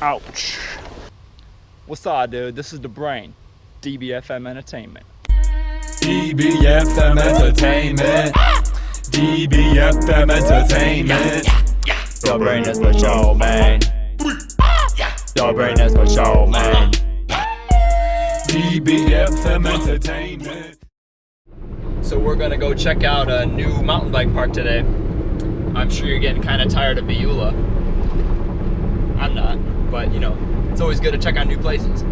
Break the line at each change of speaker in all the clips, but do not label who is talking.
Ouch. What's up, dude? This is the brain. DBFM Entertainment.
DBFM Entertainment. DBFM Entertainment.
Your brain is for show, man. Your brain is for show, man.
DBFM Entertainment.
So we're gonna go check out a new mountain bike park today. I'm sure you're getting kind of tired of Beulah. I'm not, but you know, it's always good to check out new places.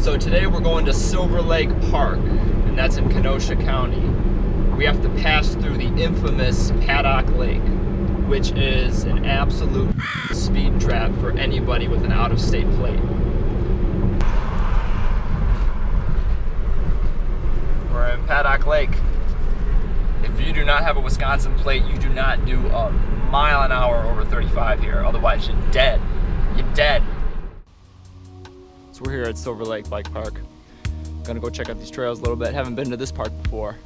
So today we're going to Silver Lake Park, and that's in Kenosha County. We have to pass through the infamous Paddock Lake, which is an absolute speed trap for anybody with an out-of-state plate. We're in Paddock Lake. If you do not have a Wisconsin plate, you do not do a mile an hour over 35 here. Otherwise, you're dead. You're dead. So we're here at Silver Lake Bike Park. Gonna go check out these trails a little bit. Haven't been to this park before.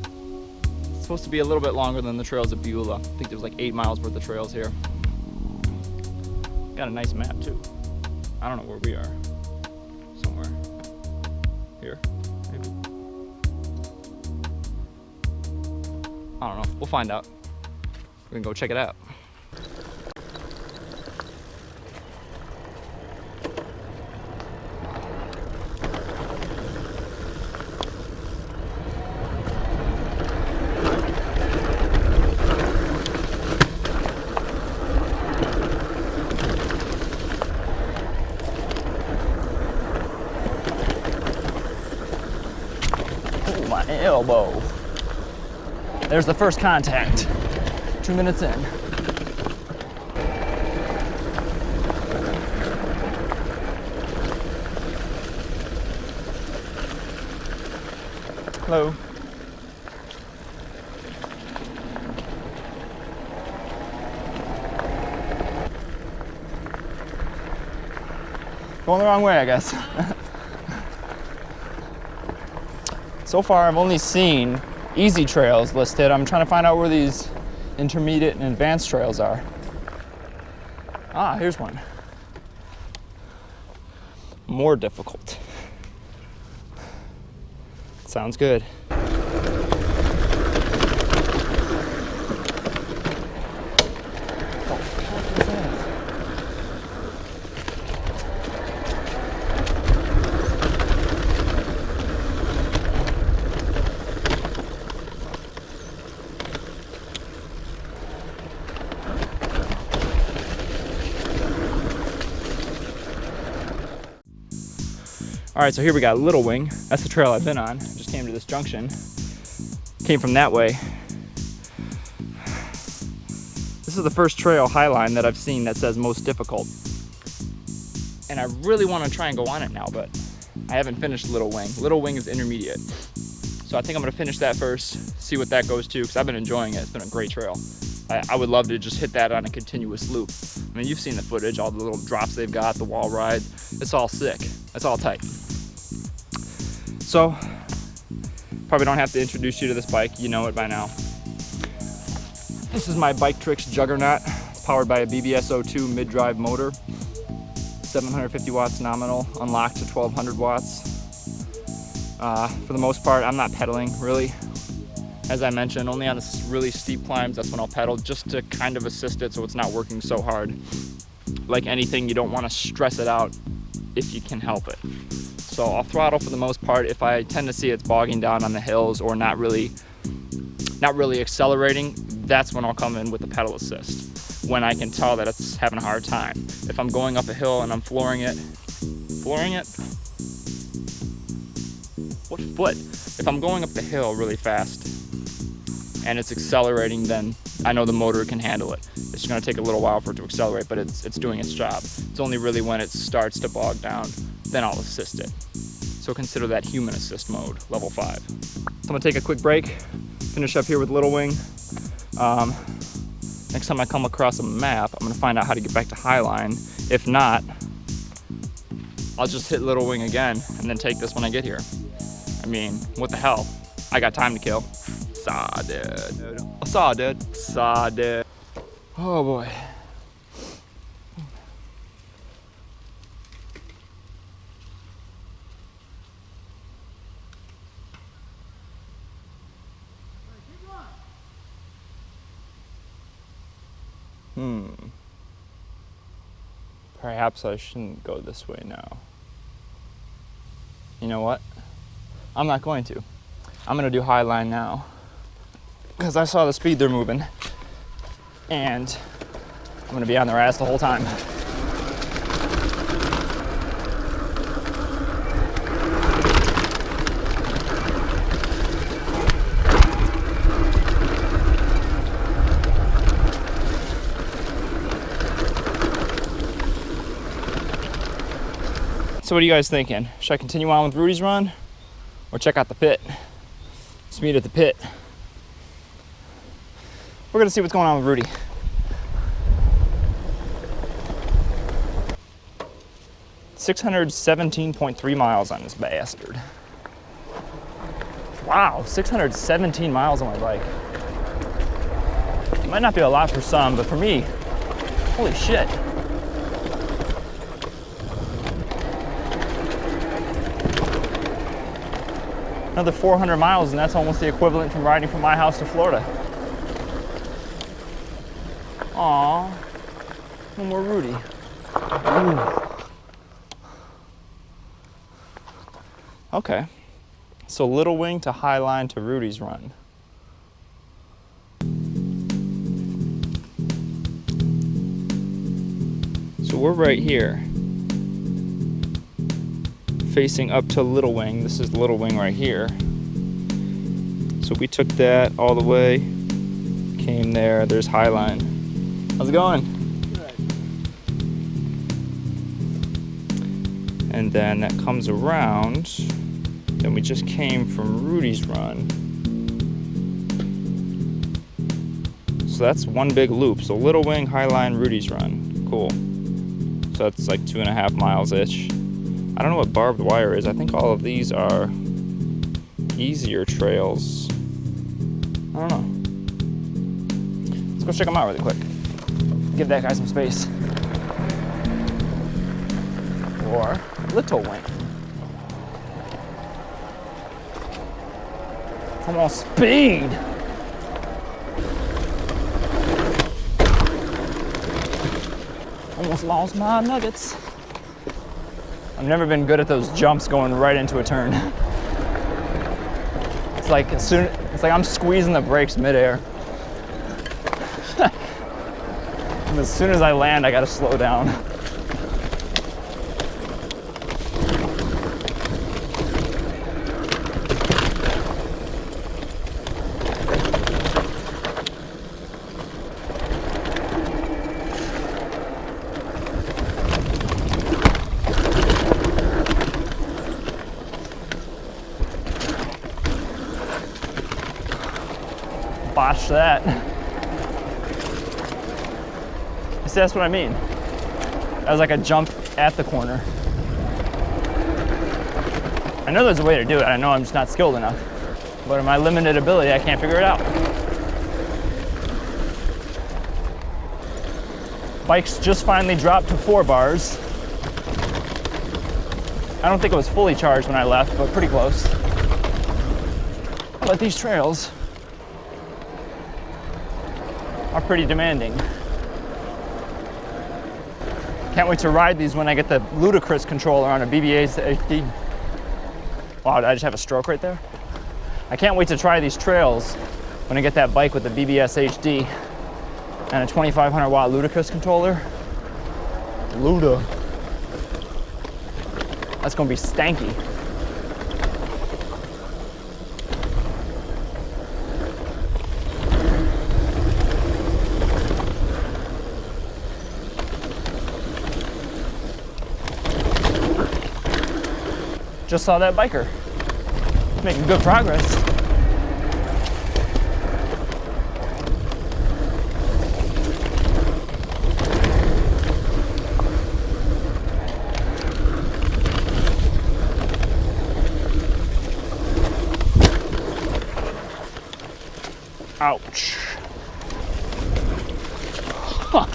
It's supposed to be a little bit longer than the trails at Beulah. I think there's like 8 miles worth of trails here. Got a nice map too. I don't know where we are. Somewhere here, maybe. I don't know. We'll find out. We're gonna go check it out. Oh, my elbow. There's the first contact. 2 minutes in. Hello. Going the wrong way, I guess. So far, I've only seen easy trails listed. I'm trying to find out where these intermediate and advanced trails are. Ah, here's one. More difficult. Sounds good. All right, so here we got Little Wing. That's the trail I've been on. Just came to this junction. Came from that way. This is the first trail highline that I've seen that says most difficult. And I really want to try and go on it now, but I haven't finished Little Wing. Little Wing is intermediate. So I think I'm gonna finish that first, see what that goes to, because I've been enjoying it. It's been a great trail. I would love to just hit that on a continuous loop. I mean, you've seen the footage, all the little drops they've got, the wall rides. It's all sick. It's all tight. So, probably don't have to introduce you to this bike. You know it by now. This is my Bike Tricks Juggernaut. It's powered by a BBS02 mid-drive motor. 750 watts nominal, unlocked to 1200 watts. For the most part, I'm not pedaling, really. As I mentioned, only on the really steep climbs, that's when I'll pedal, just to kind of assist it so it's not working so hard. Like anything, you don't want to stress it out if you can help it. So I'll throttle for the most part. If I tend to see it's bogging down on the hills or not really accelerating, that's when I'll come in with the pedal assist, when I can tell that it's having a hard time. If I'm going up a hill and I'm flooring it? What foot? If I'm going up the hill really fast and it's accelerating, then I know the motor can handle it. It's gonna take a little while for it to accelerate, but it's doing its job. It's only really when it starts to bog down, then I'll assist it. So consider that human assist mode, level 5. So I'm gonna take a quick break, finish up here with Little Wing. Next time I come across a map, I'm gonna find out how to get back to Highline. If not, I'll just hit Little Wing again and then take this when I get here. I mean, what the hell? I got time to kill. Saw, dude. Oh boy. Perhaps I shouldn't go this way now. You know what? I'm not going to. I'm gonna do Highline now. Because I saw the speed they're moving. And I'm gonna be on their ass the whole time. So what are you guys thinking? Should I continue on with Rudy's run or check out the pit? Let's meet at the pit. We're gonna see what's going on with Rudy. $617.3 miles on this bastard. Wow, 617 miles on my bike. It might not be a lot for some, but for me, holy shit. Another 400 miles, and that's almost the equivalent from riding from my house to Florida. Aww, no more Rudy. Ooh. Okay, so Little Wing to Highline to Rudy's run. So we're right here, facing up to Little Wing. This is Little Wing right here. So we took that all the way, came there, there's Highline. How's it going?
Good.
And then that comes around, then we just came from Rudy's run. So that's one big loop. So Little Wing, Highline, Rudy's run. Cool. So that's like 2.5 miles-ish. I don't know what barbed wire is. I think all of these are easier trails. I don't know. Let's go check them out really quick. Give that guy some space. Or Little Wing. Come on, speed! Almost lost my nuggets. I've never been good at those jumps going right into a turn. It's like I'm squeezing the brakes midair. And as soon as I land, I gotta slow down. Botched that. See, that's what I mean. That was like a jump at the corner. I know there's a way to do it. I know I'm just not skilled enough. But in my limited ability, I can't figure it out. Bike's just finally dropped to 4 bars. I don't think it was fully charged when I left, but pretty close. But these trails are pretty demanding. Can't wait to ride these when I get the ludicrous controller on a BBA's HD. Wow, did I just have a stroke right there? I can't wait to try these trails when I get that bike with the BBS HD and a 2500 watt ludicrous controller. Luda. That's gonna be stanky. Just saw that biker. Making good progress. Ouch. Huh.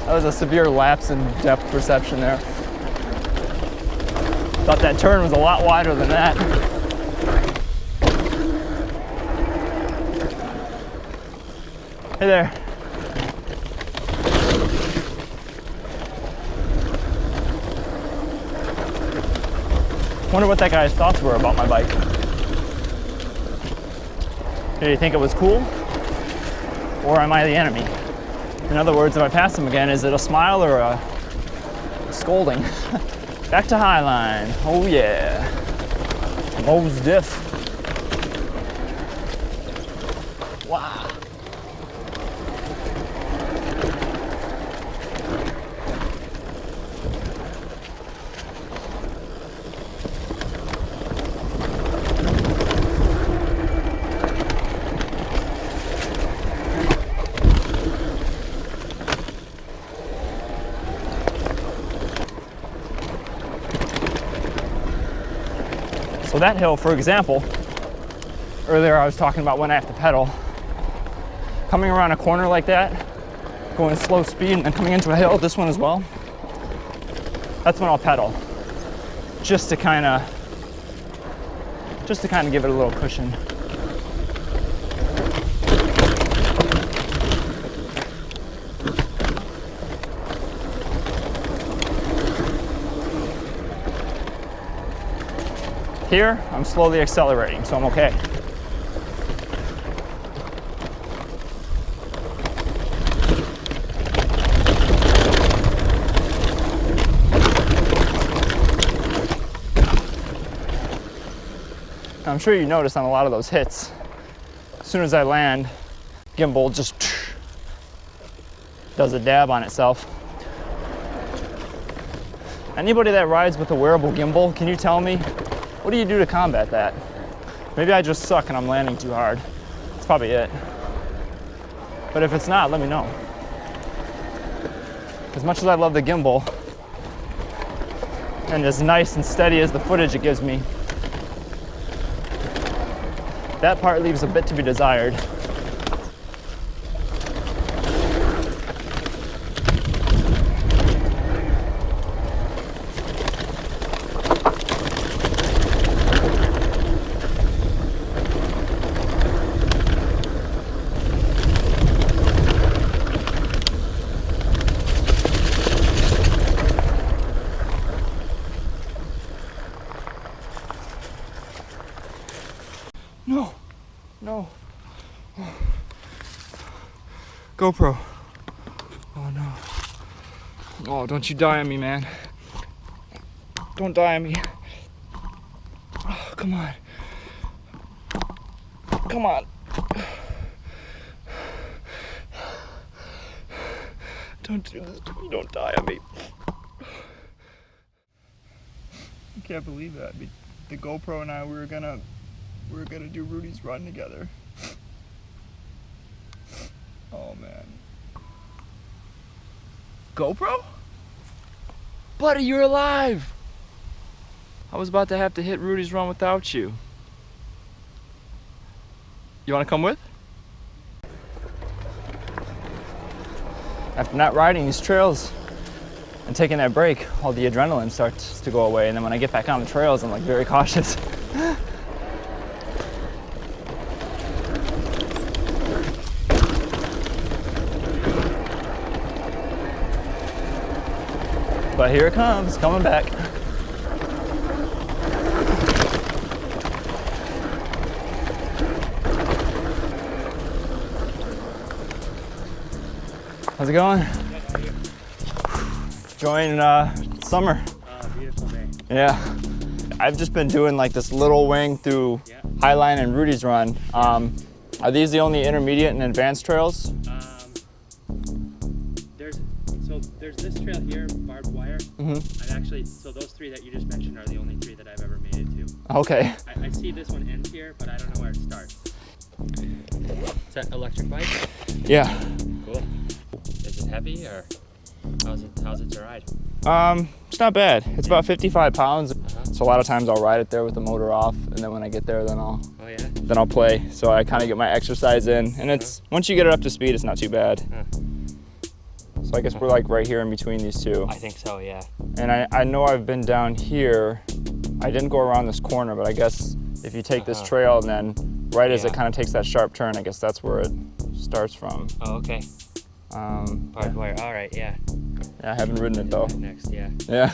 That was a severe lapse in depth perception there. Thought that turn was a lot wider than that. Hey there. Wonder what that guy's thoughts were about my bike. Did he think it was cool? Or am I the enemy? In other words, if I pass him again, is it a smile or a scolding? Back to Highline. Oh yeah. Mo's diff. Wow. So that hill, for example, earlier I was talking about when I have to pedal. Coming around a corner like that, going slow speed and then coming into a hill, this one as well, that's when I'll pedal. Just to kind of give it a little cushion. Here, I'm slowly accelerating, so I'm okay. I'm sure you noticed on a lot of those hits, as soon as I land, gimbal just does a dab on itself. Anybody that rides with a wearable gimbal, can you tell me, what do you do to combat that? Maybe I just suck and I'm landing too hard. That's probably it. But if it's not, let me know. As much as I love the gimbal, and as nice and steady as the footage it gives me, that part leaves a bit to be desired. No, no. GoPro. Oh no. Oh, don't you die on me, man. Don't die on me. Oh, come on. Come on. Don't do this to me. Don't die on me. I can't believe that. The GoPro and I, we were gonna do Rudy's run together. Oh man. GoPro? Buddy, you're alive! I was about to have to hit Rudy's run without you. You wanna come with? After not riding these trails and taking that break, all the adrenaline starts to go away, and then when I get back on the trails, I'm like very cautious. But here it comes, coming back. How's it going? Enjoying summer.
Beautiful day.
Yeah. I've just been doing like this little wing through Highline and Rudy's Run. Are these the only intermediate and advanced trails?
There's this trail here, barbed wire. So those three that you just mentioned are the only three that I've ever made it to.
Okay.
I see this one ends here, but I don't know where it starts. Is that electric bike?
Yeah.
Cool. Is it heavy or how's it to ride?
It's not bad. It's about 55 pounds. So a lot of times I'll ride it there with the motor off, and then when I get there, then I'll play. So I kind of get my exercise in, and it's once you get it up to speed, it's not too bad. So I guess we're like right here in between these two.
I think so, yeah.
And I know I've been down here. I didn't go around this corner, but I guess if you take this trail and then as it kind of takes that sharp turn, I guess that's where it starts from.
Oh, okay. Barbed wire. All right, yeah.
I haven't ridden it though.
Next, yeah.
Yeah.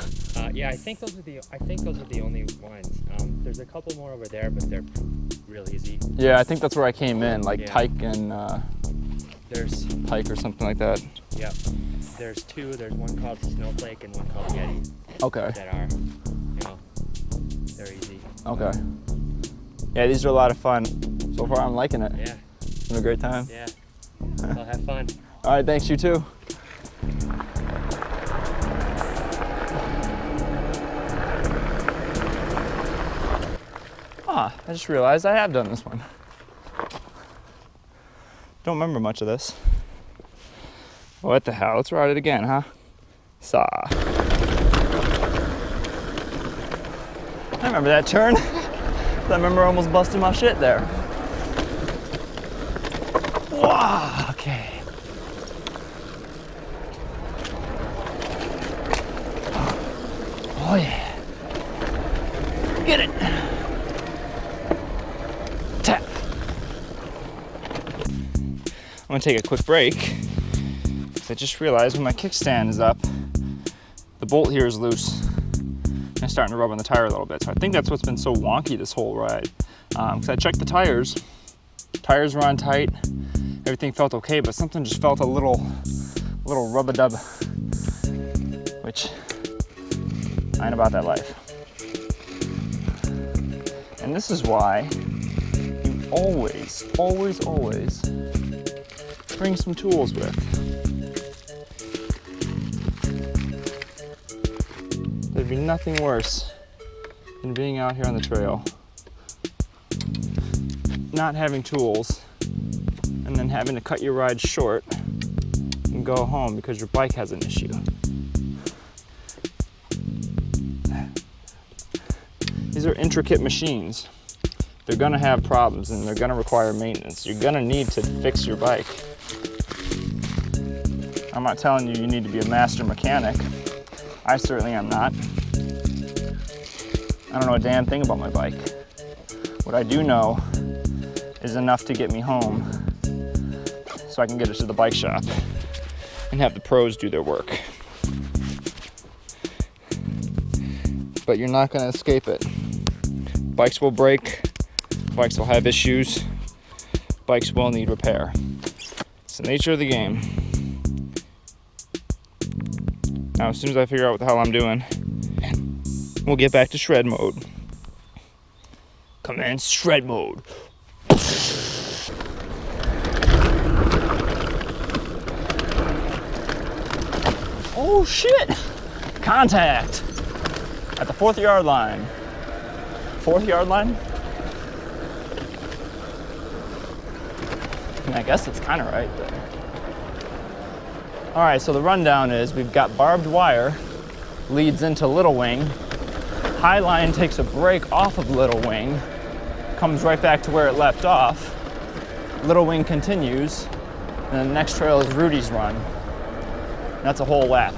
Yeah, I think those are the only ones. There's a couple more over there, but they're real easy.
Yeah, I think that's where I came in, like
Yeah.
Tyke and
There's
Pike or something like that.
yeah. There's two. There's one called Snowflake and one called Yeti
Okay.
that are, they're easy.
Okay. Yeah, these are a lot of fun. So far, I'm liking it.
Yeah,
Having a great time.
yeah. I'll have fun.
All right, thanks, you too. Ah, I just realized I have done this one. Don't remember much of this. What the hell? Let's ride it again, huh? Saw. I remember that turn. I remember almost busting my shit there. Wow, okay. Oh yeah. Get it. Tap. I'm gonna take a quick break because I just realized when my kickstand is up, the bolt here is loose. And it's starting to rub on the tire a little bit. So I think that's what's been so wonky this whole ride. Because I checked the tires. Tires were on tight. Everything felt okay, but something just felt a little rub-a-dub, which I ain't about that life. And this is why you always bring some tools with. There'd be nothing worse than being out here on the trail, not having tools, and then having to cut your ride short and go home because your bike has an issue. These are intricate machines. They're gonna have problems and they're gonna require maintenance. You're gonna need to fix your bike. I'm not telling you need to be a master mechanic. I certainly am not. I don't know a damn thing about my bike. What I do know is enough to get me home so I can get it to the bike shop and have the pros do their work. But you're not gonna escape it. Bikes will break, bikes will have issues, bikes will need repair. It's the nature of the game. Now, as soon as I figure out what the hell I'm doing, we'll get back to shred mode. Commence shred mode. Oh shit! Contact! At the 4th yard line. 4th yard line? I mean, I guess it's kind of right. But... All right, so the rundown is we've got barbed wire, leads into Little Wing. High line takes a break off of Little Wing, comes right back to where it left off. Little Wing continues, and then the next trail is Rudy's Run. That's a whole lap.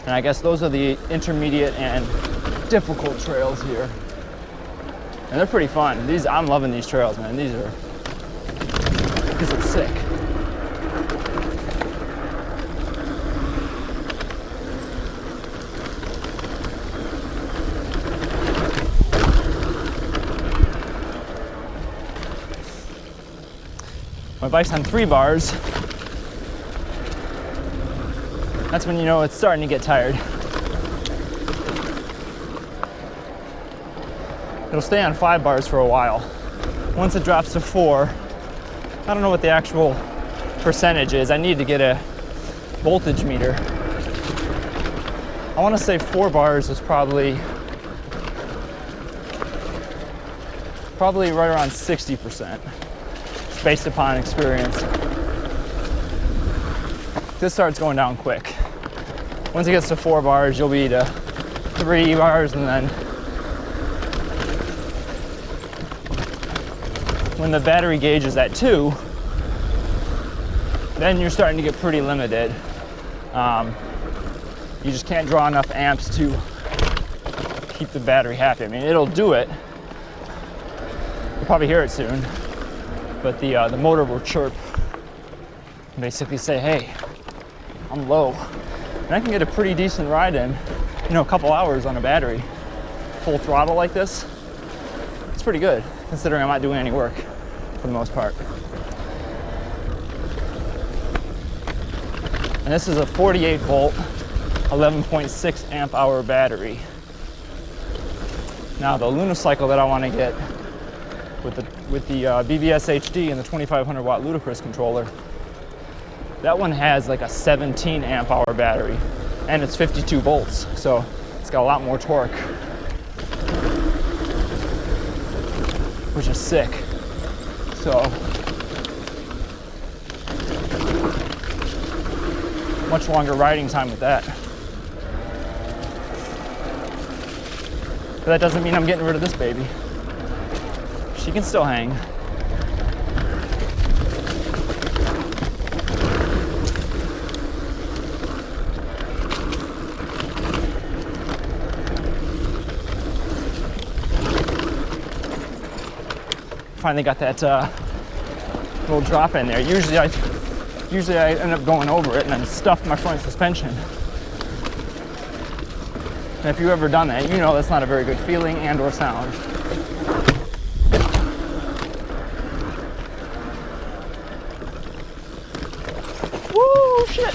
And I guess those are the intermediate and difficult trails here. And they're pretty fun. I'm loving these trails, man. These are sick. My bike's on 3 bars. That's when you know it's starting to get tired. It'll stay on 5 bars for a while. Once it drops to 4, I don't know what the actual percentage is. I need to get a voltage meter. I want to say 4 bars is probably right around 60%. Based upon experience. This starts going down quick. Once it gets to 4 bars, you'll be to 3 bars, and then when the battery gauge is at 2, then you're starting to get pretty limited. You just can't draw enough amps to keep the battery happy. I mean, it'll do it. You'll probably hear it soon. But the motor will chirp basically say, hey, I'm low. And I can get a pretty decent ride in, you know, a couple hours on a battery. Full throttle like this, it's pretty good, considering I'm not doing any work for the most part. And this is a 48 volt, 11.6 amp hour battery. Now the Lunacycle that I want to get with the BBS HD and the 2500 watt Ludicrous controller, that one has like a 17 amp hour battery, and it's 52 volts, so it's got a lot more torque, which is sick. So much longer riding time with that. But that doesn't mean I'm getting rid of this baby. She can still hang. Finally got that little drop in there. Usually I end up going over it and then stuff my front suspension. And if you've ever done that, you know that's not a very good feeling and or sound. Woo, shit!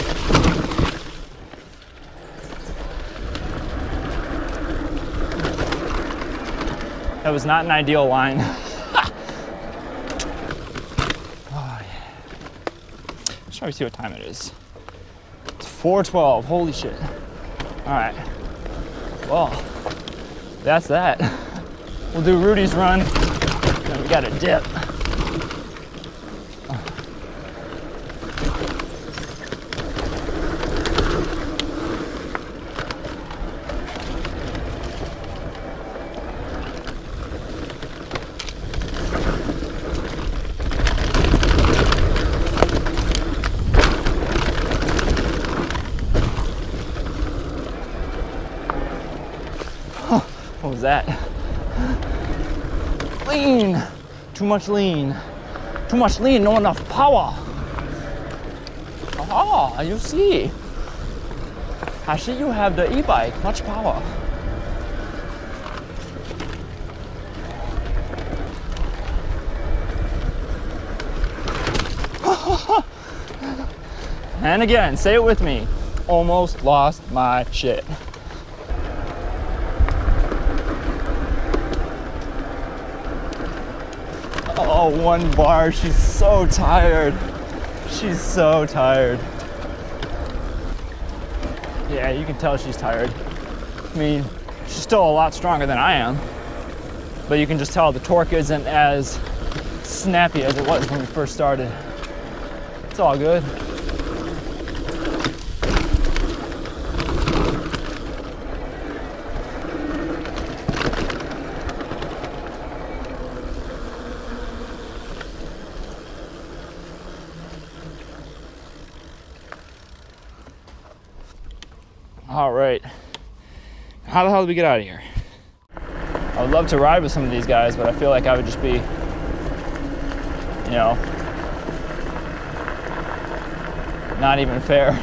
That was not an ideal line. Try to see what time it is. It's 4:12. Holy shit. All right. Well, that's that. We'll do Rudy's run. Then we got a dip. What was that? Lean! Too much lean. Too much lean, no enough power. Ah, you see. I see you have the e-bike, much power. And again, say it with me. Almost lost my shit. Oh, one bar. She's so tired. She's so tired. Yeah, you can tell she's tired. I mean, she's still a lot stronger than I am, but you can just tell the torque isn't as snappy as it was when we first started. It's all good. All right, how the hell do we get out of here? I would love to ride with some of these guys, but I feel like I would just be, you know, not even fair.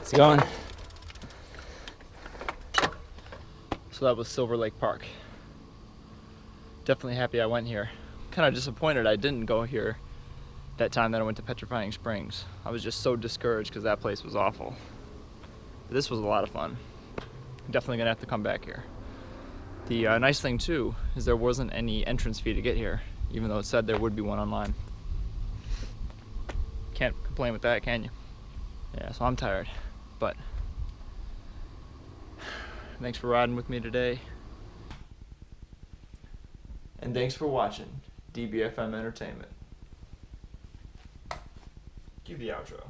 It's going. So that was Silver Lake Park. Definitely happy I went here. Kind of disappointed I didn't go here that time that I went to Petrifying Springs. I was just so discouraged because that place was awful. But this was a lot of fun. I'm definitely gonna have to come back here. The nice thing too is there wasn't any entrance fee to get here, even though it said there would be one online. Can't complain with that, can you? Yeah, so I'm tired, but thanks for riding with me today. And thanks for watching DBFM Entertainment. Cue the outro.